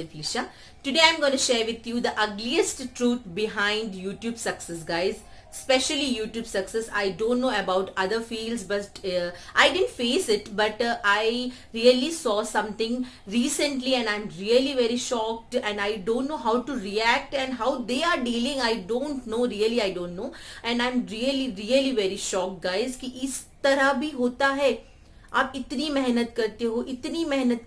myself Lisha. Today I'm going to share with you the ugliest truth behind YouTube success, guys. Especially YouTube success. I don't know about other fields, but I didn't face it, but I really saw something recently and I'm really very shocked and I don't know how to react and how they are dealing. I don't know, really I don't know, and I'm really very shocked, guys, कि इस तरह भी होता है। आप इतनी मेहनत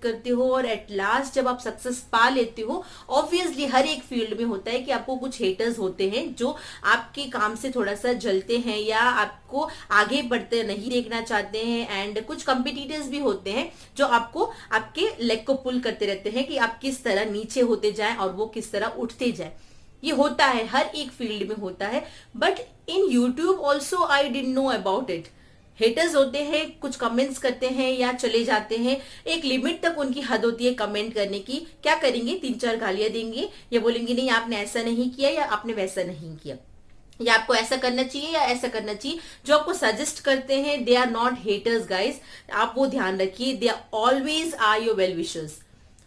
करते हो और एट लास्ट जब आप सक्सेस पा लेते हो, ऑब्वियसली हर एक फील्ड में होता है कि आपको कुछ हेटर्स होते हैं जो आपके काम से थोड़ा सा जलते हैं या आपको आगे बढ़ते नहीं देखना चाहते हैं, एंड कुछ कंपिटिटर्स भी होते हैं जो आपको आपके लेग को पुल करते रहते हैं कि आप किस तरह नीचे होते जाएं और वो किस तरह उठते जाएं। ये होता है, हर एक फील्ड में होता है, but in YouTube also I didn't know about it. Haters होते हैं, कुछ कमेंट्स करते हैं या चले जाते हैं, एक लिमिट तक उनकी हद होती है कमेंट करने की। क्या करेंगे, 3-4 गालियां देंगे या बोलेंगे नहीं आपने ऐसा नहीं किया या आपने वैसा नहीं किया या आपको ऐसा करना चाहिए या ऐसा करना चाहिए। जो आपको सजेस्ट करते हैं they are not haters, guys, आप वो ध्यान रखिए, they are always are your well wishers.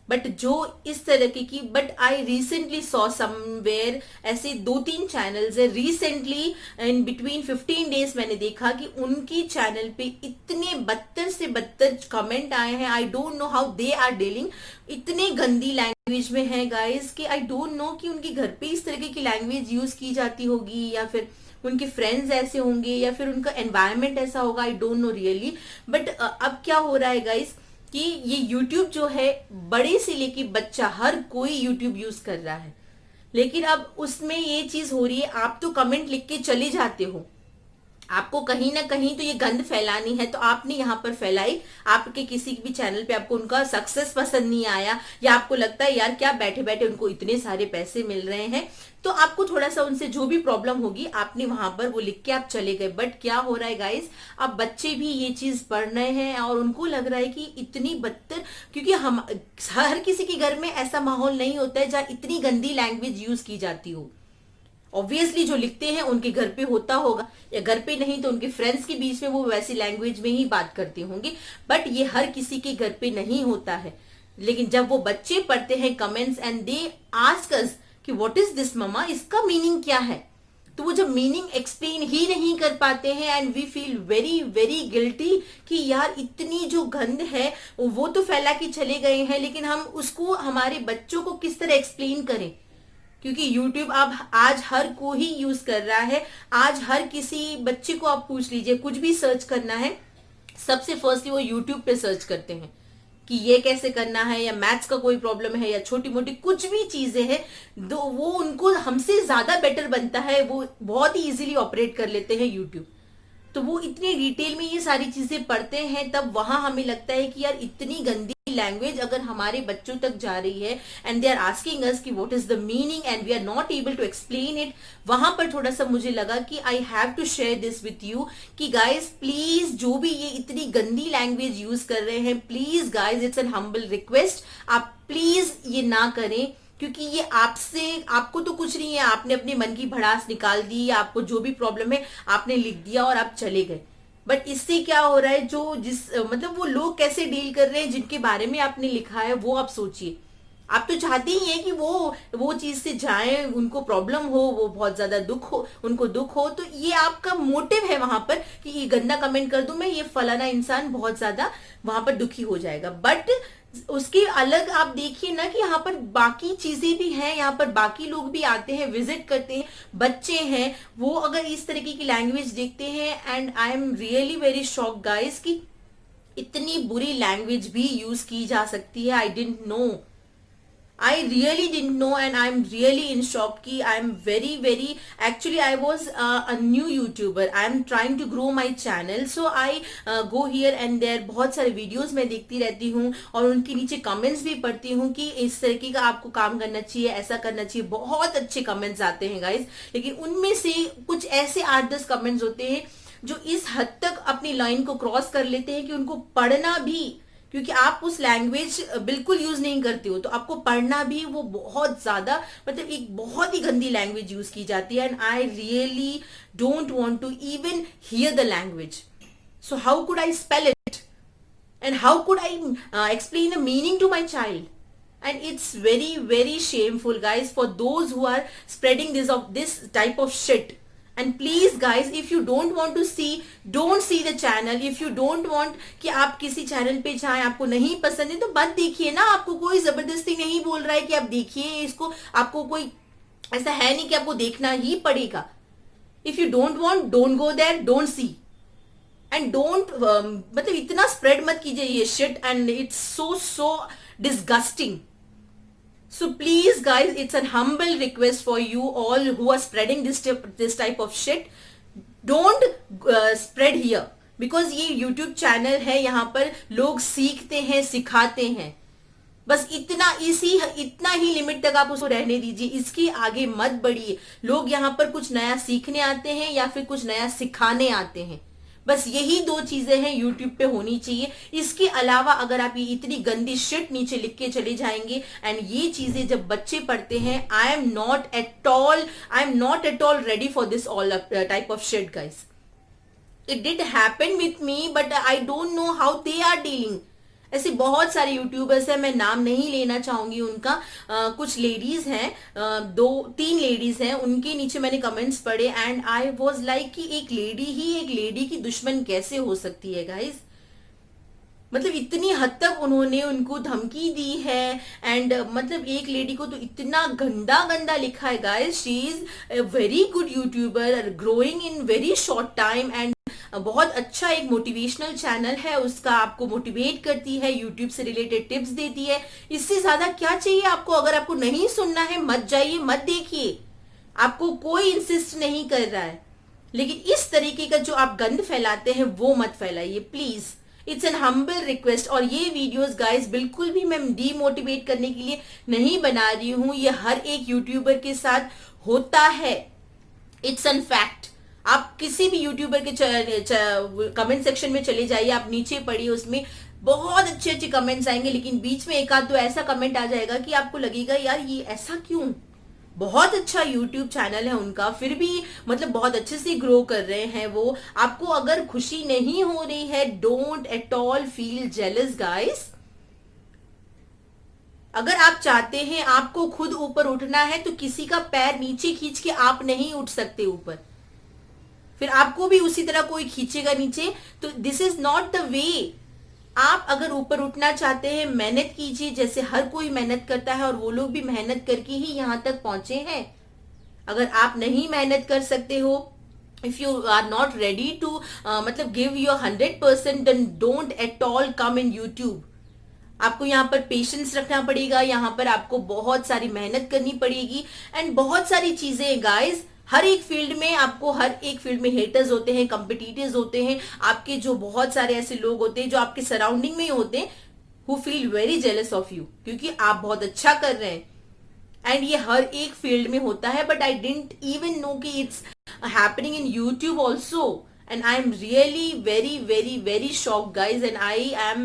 But जो इस तरह की but I recently saw somewhere ऐसे 2-3 चैनल्स है, रिसेंटली इन बिटवीन 15 डेज मैंने देखा कि उनकी चैनल पे इतने बदतर से बदतर कमेंट आए हैं। I don't know how they are dealing, इतने गंदी लैंग्वेज में है गाइस कि आई डोंट नो कि उनके घर पे इस तरीके की लैंग्वेज यूज की जाती होगी या फिर उनके फ्रेंड्स ऐसे होंगे या फिर उनका एनवायरमेंट ऐसा होगा। आई डोंट नो रियली, बट अब क्या हो रहा है गाइस कि ये YouTube जो है, बड़े से लेके बच्चा हर कोई YouTube यूज कर रहा है, लेकिन अब उसमें ये चीज हो रही है, आप तो कमेंट लिख के चले जाते हो, आपको कहीं ना कहीं तो ये गंद फैलानी है तो आपने यहाँ पर फैलाई। आपके किसी भी चैनल पे आपको उनका सक्सेस पसंद नहीं आया या आपको लगता है यार क्या बैठे बैठे उनको इतने सारे पैसे मिल रहे हैं, तो आपको थोड़ा सा उनसे जो भी प्रॉब्लम होगी आपने वहां पर वो लिख के आप चले गए। बट क्या हो रहा है गाइस, अब बच्चे भी ये चीज पढ़ रहे हैं और उनको लग रहा है कि इतनी बदतर, क्योंकि हम हर किसी के घर में ऐसा माहौल नहीं होता है जहाँ इतनी गंदी लैंग्वेज यूज की जाती हो। ऑब्वियसली जो लिखते हैं उनके घर पे होता होगा, या घर पे नहीं तो उनके फ्रेंड्स के बीच में वो वैसी लैंग्वेज में ही बात करते होंगे, बट ये हर किसी के घर पे नहीं होता है। लेकिन जब वो बच्चे पढ़ते हैं comments and they ask us कि व्हाट इज दिस ममा, इसका मीनिंग क्या है, तो वो जब मीनिंग एक्सप्लेन ही नहीं कर पाते हैं and we feel very guilty कि यार इतनी जो गंद है वो तो फैला के चले गए हैं, लेकिन हम उसको हमारे बच्चों को किस तरह एक्सप्लेन करें, क्योंकि YouTube अब आज हर कोई यूज कर रहा है। आज हर किसी बच्चे को आप पूछ लीजिए, कुछ भी सर्च करना है सबसे फर्स्टली वो YouTube पे सर्च करते हैं कि ये कैसे करना है, या मैथ्स का कोई प्रॉब्लम है या छोटी मोटी कुछ भी चीजें हैं, तो वो उनको हमसे ज्यादा बेटर बनता है, वो बहुत ही इजीली ऑपरेट कर लेते हैं YouTube। तो वो इतनी डिटेल में ये सारी चीजें पढ़ते हैं, तब वहां हमें लगता है कि यार इतनी गंदी लैंग्वेज अगर हमारे बच्चों तक जा रही है and they are asking us कि what is the meaning and we are not able to explain it, वहां पर थोड़ा सा मुझे लगा कि I have to share this with you कि गाइज प्लीज जो भी ये इतनी गंदी लैंग्वेज यूज कर रहे हैं, please guys it's an humble request, आप प्लीज ये ना करें, क्योंकि ये आपको तो कुछ नहीं है, आपने अपने मन की भड़ास निकाल दी, आपको जो भी प्रॉब्लम है आपने लिख दिया और आप चले गए। बट इससे क्या हो रहा है, जो मतलब वो लोग कैसे डील कर रहे हैं जिनके बारे में आपने लिखा है, वो आप सोचिए। आप तो चाहते ही हैं कि वो चीज से जाएं, उनको प्रॉब्लम हो, वो बहुत ज्यादा उनको दुख हो, तो ये आपका मोटिव है वहां पर कि ये गंदा कमेंट कर दूं मैं, ये फलाना इंसान बहुत ज्यादा वहां पर दुखी हो जाएगा। बट उसके अलग आप देखिए ना कि यहाँ पर बाकी चीजें भी हैं, यहाँ पर बाकी लोग भी आते हैं, विजिट करते हैं, बच्चे हैं, वो अगर इस तरीके की लैंग्वेज देखते हैं, and I am really very shock guys कि इतनी बुरी लैंग्वेज भी यूज की जा सकती है। I didn't know, I really didn't know and I'm really in shock कि I'm very actually I was a new YouTuber. I'm trying to grow my channel, so I go here and there, बहुत सारे videos मैं देखती रहती हूँ और उनके नीचे कमेंट्स भी पढ़ती हूँ कि इस तरीके का आपको काम करना चाहिए, ऐसा करना चाहिए। बहुत अच्छे कमेंट्स आते हैं गाइस, लेकिन उनमें से कुछ ऐसे 8-10 कमेंट्स होते हैं जो इस हद तक अपनी लाइन को क्रॉस कर लेते हैं कि उनको पढ़ना भी, क्योंकि आप उस लैंग्वेज बिल्कुल यूज नहीं करते हो, तो आपको पढ़ना भी वो बहुत ज्यादा, मतलब एक बहुत ही गंदी लैंग्वेज यूज की जाती है, and I really don't want to even hear the language. So how could I spell it and how could I explain the meaning to my child? and it's very very shameful guys for those who are spreading this type of shit. And please guys, if you don't want to see, don't see the channel. If you don't want कि आप किसी channel पे जाएं, आपको नहीं पसंद है तो मत देखिए ना. आपको कोई जबरदस्ती नहीं बोल रहा है कि आप देखिए इसको. आपको कोई ऐसा है नहीं कि आपको देखना ही पड़ेगा. If you don't want, don't go there, don't see. And don't मतलब इतना स्प्रेड मत कीजिए ये shit. And it's so disgusting. So please guys, it's a humble request for you all who are spreading this type of shit. Don't spread here, because ये YouTube channel है, यहाँ पर लोग सीखते हैं, सिखाते हैं. बस इतना ही लिमिट तक आप उसको रहने दीजिए. इसके आगे मत बढ़िए. लोग यहाँ पर कुछ नया सीखने आते हैं या फिर कुछ नया सिखाने आते हैं. बस यही दो चीजें हैं YouTube पे होनी चाहिए. इसके अलावा अगर आप ये इतनी गंदी शिट नीचे लिख के चले जाएंगे एंड ये चीजें जब बच्चे पढ़ते हैं, I am not at all ready for this all type of shit guys. It did happen with me, but I don't know how they are dealing. ऐसे बहुत सारे यूट्यूबर्स हैं, मैं नाम नहीं लेना चाहूंगी उनका. कुछ लेडीज हैं, 2-3 लेडीज हैं, उनके नीचे मैंने कमेंट्स पढ़े एंड आई वाज लाइक कि एक लेडी की दुश्मन कैसे हो सकती है गाइस. मतलब इतनी हद तक उन्होंने उनको धमकी दी है. एंड मतलब एक लेडी को तो इतना गंदा लिखा है guys. She is a very good YouTuber, growing in very short time. And बहुत अच्छा एक मोटिवेशनल चैनल है उसका, आपको मोटिवेट करती है, यूट्यूब से रिलेटेड टिप्स देती है. इससे ज्यादा क्या चाहिए आपको. अगर आपको नहीं सुनना है मत जाइए, मत देखिए. आपको कोई इंसिस्ट नहीं कर रहा है. लेकिन इस तरीके का जो आप गंद फैलाते हैं वो मत फैलाइए please. It's an humble request. और ये वीडियोस गाइस बिल्कुल भी मैं डीमोटिवेट करने के लिए नहीं बना रही हूं. ये हर एक यूट्यूबर के साथ होता है. It's an fact. आप किसी भी यूट्यूबर के कमेंट सेक्शन में चले जाइए, आप नीचे पढ़िए, उसमें बहुत अच्छे अच्छे कमेंट्स आएंगे. लेकिन बीच में एक आध दो ऐसा कमेंट आ जाएगा कि आपको लगेगा यार ये ऐसा क्यों. बहुत अच्छा यूट्यूब चैनल है उनका, फिर भी मतलब बहुत अच्छे से ग्रो कर रहे हैं वो. आपको अगर खुशी नहीं हो रही है, don't at all feel jealous guys. अगर आप चाहते हैं आपको खुद ऊपर उठना है तो किसी का पैर नीचे खींच के आप नहीं उठ सकते ऊपर. फिर आपको भी उसी तरह कोई खींचेगा नीचे. तो this is not the way. आप अगर ऊपर उठना चाहते हैं, मेहनत कीजिए जैसे हर कोई मेहनत करता है. और वो लोग भी मेहनत करके ही यहां तक पहुंचे हैं. अगर आप नहीं मेहनत कर सकते हो, if you are not ready to मतलब give your 100%, then don't at all come in YouTube. आपको यहाँ पर पेशेंस रखना पड़ेगा, यहाँ पर आपको बहुत सारी मेहनत करनी पड़ेगी. एंड बहुत सारी चीजें गाइस, हर एक फील्ड में आपको, हर एक फील्ड में हेटर्स होते हैं, कॉम्पिटिटर्स होते हैं. आपके जो बहुत सारे ऐसे लोग होते हैं जो आपके सराउंडिंग में ही होते हैं, who feel very jealous of you, क्योंकि आप बहुत अच्छा कर रहे हैं. एंड ये हर एक फील्ड में होता है. But I didn't even know कि it's happening in YouTube also. And I am really very shocked guys, and I am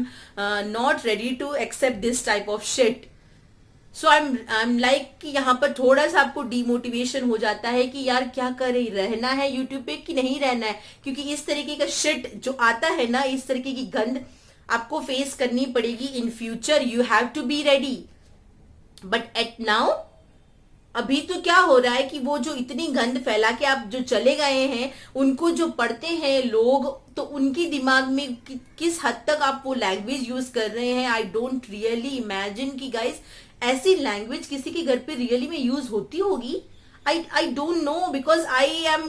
not ready to accept this type of shit. So I'm like कि यहाँ पर थोड़ा सा आपको demotivation हो जाता है कि यार क्या करें, रहना है YouTube पे कि नहीं रहना है. क्योंकि इस तरीके का शिट जो आता है ना, इस तरीके की गंद आपको फेस करनी पड़ेगी in future. You have to be ready. But at now अभी तो क्या हो रहा है कि वो जो इतनी गंद फैला के आप जो चले गए हैं, उनको जो पढ़ते हैं लोग, तो उनकी दिमाग में किस हद तक आप वो लैंग्वेज यूज कर रहे हैं. आई डोंट रियली इमेजिन कि गाइस ऐसी लैंग्वेज किसी के घर पे रियली में यूज होती होगी. आई don't no, because I am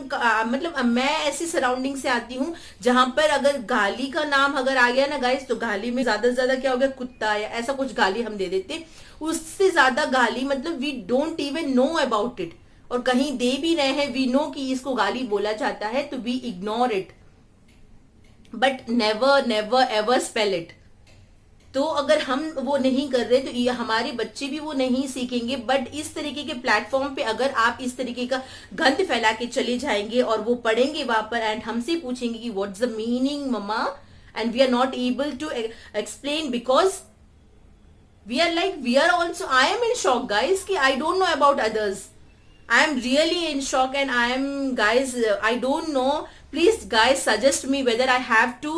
मतलब मैं ऐसी सराउंडिंग से आती हूँ जहां पर अगर गाली का नाम अगर आ गया ना गाइस, तो गाली में ज्यादा से ज्यादा क्या हो गया, कुत्ता या ऐसा कुछ गाली हम दे देते. उससे ज्यादा गाली मतलब we don't even know about it. और कहीं दे भी रहे हैं, वी नो कि इसको गाली बोला जाता है, तो we ignore it, but never ever spell it. तो अगर हम वो नहीं कर रहे तो ये हमारे बच्चे भी वो नहीं सीखेंगे. बट इस तरीके के प्लेटफॉर्म पे अगर आप इस तरीके का गंद फैला के चले जाएंगे और वो पढ़ेंगे वहां पर एंड हमसे पूछेंगे कि what's the meaning mumma, and we are not able to explain because we are also, I am in shock guys कि I don't know about others. I am really in shock and I am guys, I don't know, please guys suggest me whether I have to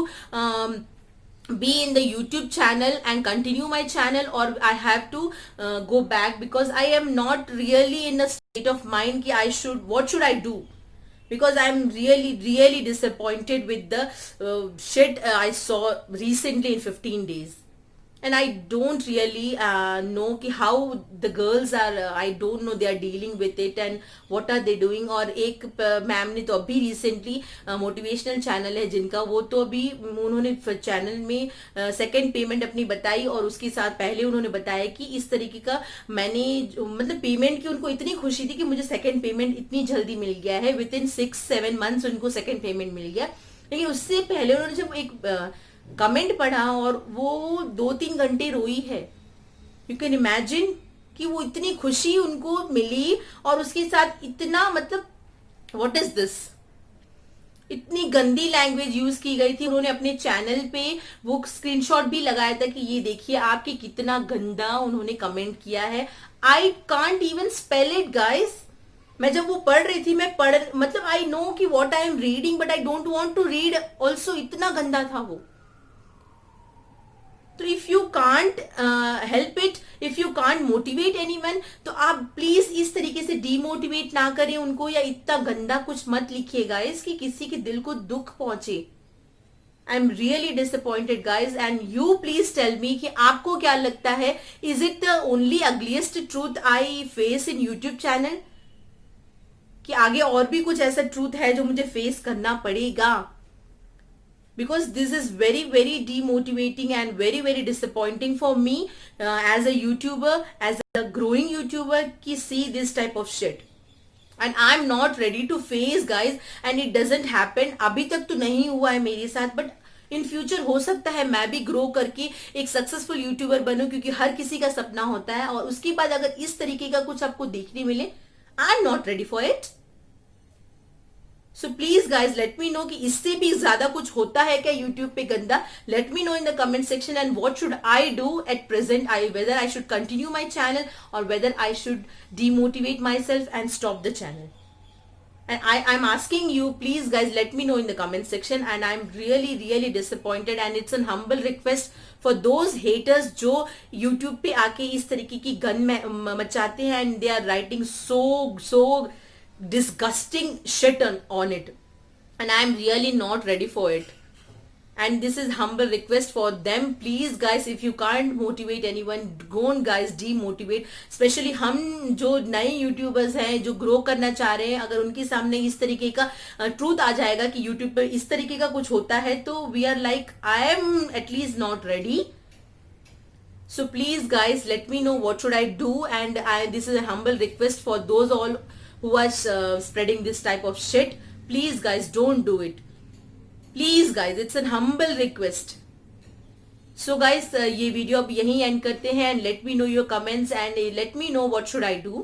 be in the YouTube channel and continue my channel, or I have to go back, because I am not really in a state of mind ki what should I do, because I'm really disappointed with the shit I saw recently in 15 days. And I don't really know कि how the girls are, I don't know they are dealing with it and what are they doing. और एक ma'am ने तो अभी recently motivational channel है जिनका, वो तो अभी उन्होंने चैनल में सेकंड पेमेंट अपनी बताई, और उसके साथ पहले उन्होंने बताया कि इस तरीके का मैंने मतलब पेमेंट की उनको इतनी खुशी थी कि मुझे सेकंड पेमेंट इतनी जल्दी मिल गया है, विद इन 6-7 मंथ्स उनको सेकंड पेमेंट मिल गया। लेकिन उससे पहले उन्होंने जब एक कमेंट पढ़ा और वो 2-3 घंटे रोई है। यू कैन इमेजिन कि वो इतनी खुशी उनको मिली और उसके साथ इतना मतलब व्हाट इज दिस, इतनी गंदी लैंग्वेज यूज की गई थी। उन्होंने अपने चैनल पे वो स्क्रीनशॉट भी लगाया था कि ये देखिए आपके कितना गंदा उन्होंने कमेंट किया है। I can't even spell it guys. मैं जब वो पढ़ रही थी, मैं पढ़ मतलब आई नो कि what I am reading but I don't want to read also, इतना गंदा था वो। तो if you can't help it, if you can't motivate anyone, तो आप प्लीज इस तरीके से डीमोटिवेट ना करें उनको, या इतना गंदा कुछ मत लिखिएगा इसकी किसी के दिल को दुख पहुंचे। I am really disappointed guys, and you please tell me कि आपको क्या लगता है, is it the only ugliest truth I face in YouTube channel, कि आगे और भी कुछ ऐसा ट्रूथ है जो मुझे फेस करना पड़ेगा? Because this is very demotivating and very disappointing for me as a YouTuber, as a growing YouTuber, ki see this type of shit and I'm not ready to face guys, and it doesn't happen, अभी तक तो नहीं हुआ है मेरे साथ, but in future हो सकता है मैं भी ग्रो करके एक सक्सेसफुल यूट्यूबर बनूं, क्योंकि हर किसी का सपना होता है। और उसके बाद अगर इस तरीके का कुछ आपको देखने मिले, आई am not ready for it. So please guys let me no कि इससे भी ज्यादा कुछ होता है क्या यूट्यूब पे गंदा। Let me know in the comment section, and what should I do at present, I whether I should continue my channel और whether I should demotivate myself and stop the channel. And I'm asking you, please guys, let me know in the comment section, and I'm really disappointed, and it's a humble request for those haters जो YouTube पे आके इस तरीके की gun मचाते हैं, and they are writing so disgusting shit on it, and I'm really not ready for it, and this is humble request for them. Please guys, if you can't motivate anyone, don't guys demotivate, especially हम जो नए YouTubers हैं जो grow करना चाह रहे हैं, अगर उनके सामने इस तरीके का ट्रूथ आ जाएगा कि यूट्यूब पर इस तरीके का कुछ होता है, तो we are like I am at least not ready. So please guys, let me know what should I do, and this is a humble request for those all who are spreading this type of shit. Please guys, don't do it. Please guys, it's a humble request. So guys, ये video अब यहीं and करते हैं, and let me know your comments, and let me know what should I do.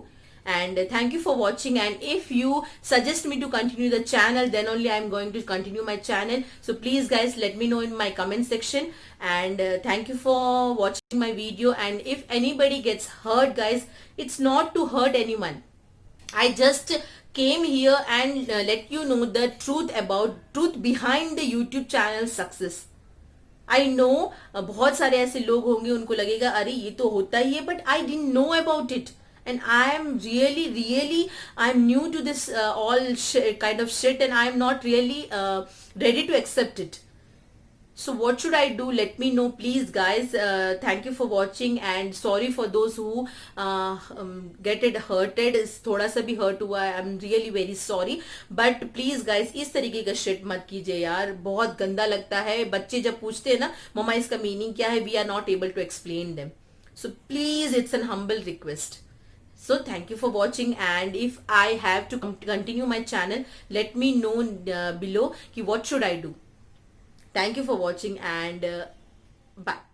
And thank you for watching, and if you suggest me to continue the channel, then only I'm going to continue my channel. So please guys, let me know in my comment section, and thank you for watching my video. And if anybody gets hurt guys, it's not to hurt anyone. I just came here and let you know the truth behind the YouTube channel success. I know बहुत सारे ऐसे लोग होंगे उनको लगेगा अरे ये तो होता ही है, but I didn't know about it, and I am really I'm new to this all kind of shit, and I am not really ready to accept it. So what should I do? Let me know please guys. Thank you for watching, and sorry for those who get it hurted. थोड़ा सा भी hurt हुआ है, I'm really very sorry, but please guys इस तरीके का shit मत कीजिए यार, बहुत गंदा लगता है। बच्चे जब पूछते हैं ना मम्मा इसका मीनिंग क्या है, we are not able to explain them. So please, it's an humble request. So thank you for watching, and if I have to continue my channel, let me know below कि what should I do. Thank you for watching, and bye.